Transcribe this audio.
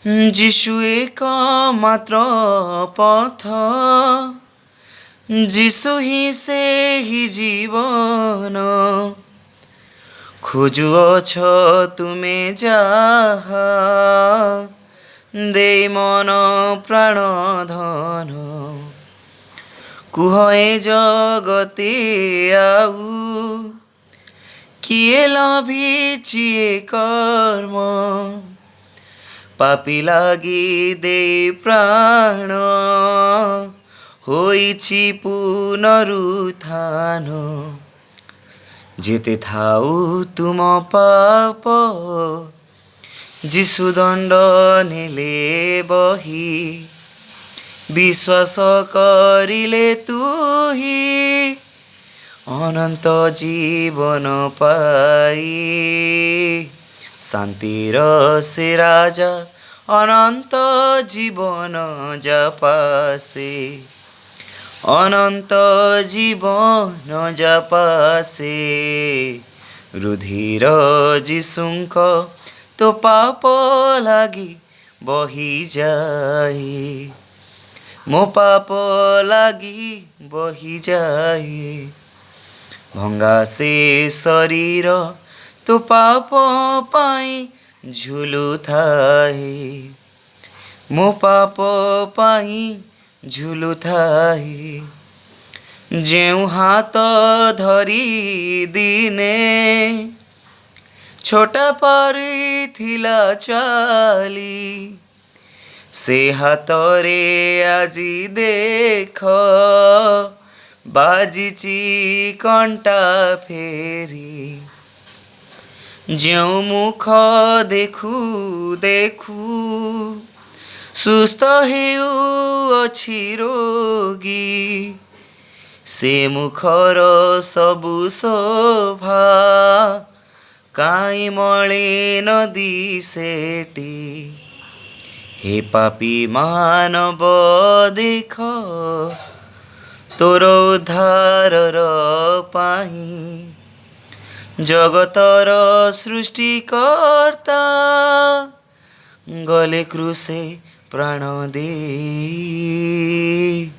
যিশু একমাত্ৰ পথ, যিশু হি ସେହି ଜୀବନ। ଖୋଜୁଅଛ ତୁମେ ଯାହା, ଦେଇ ମନ ପ୍ରାଣ ଧନ। କୁହ ଏ ଜଗତେ ଆଉ କିଏ ଲଭିଛି ଏ କର୍ମ। ପାପୀ ଲାଗି ଦେଇ ପ୍ରାଣ, ହୋଇଛି ପୁନରୁତ୍ଥାନ। ଯେତେ ଥାଉ ତୁମ ପାପ, যিশু দণ্ড নেলে বহি। বিশ্বাস করিলে তুহি অনন্ত জীবন পাই। শান্তির সে রাজা অনন্ত জীবন যাপাসে, অনন্ত জীবন যাপাসে। ରୁଧିର ଯୀଶୁଙ୍କ ତୋ ପାପ ଲାଗି ବହିଯାଏ, ମୋ ପାପ ଲାଗି ବହିଯାଏ। ଭଙ୍ଗା ସେ ଶରୀର ତୋ ପାପ ପାଇଁ ଝୁଲୁଥାଏ, ମୋ ପାପ ପାଇଁ ଝୁଲୁଥାଏ। ଯେଉଁ ହାତ ଧରି ଦିନେ ଛୋଟା ପାରିଥିଲା ଚାଲି, ସେ ହାତରେ ଆଜି ଦେଖ ବାଜିଛି କଣ୍ଟା ଫେରି। ଯେଉଁ ମୁଖ ଦେଖୁ ଦେଖୁ ସୁସ୍ଥ ହେଉଅଛି ରୋଗୀ, ସେ ମୁଖର ସବୁ ଶୋଭା କାହିଁ ମଳିନ ଦିଶେଟି। ହେ ପାପୀ ମାନବ ଦେଖ, ତୋର ଉଦ୍ଧାରର ପାଇଁ ଜଗତର ସୃଷ୍ଟିକର୍ତ୍ତା ଗଲେ କ୍ରୁଶେ ପ୍ରାଣ ଦେଇ।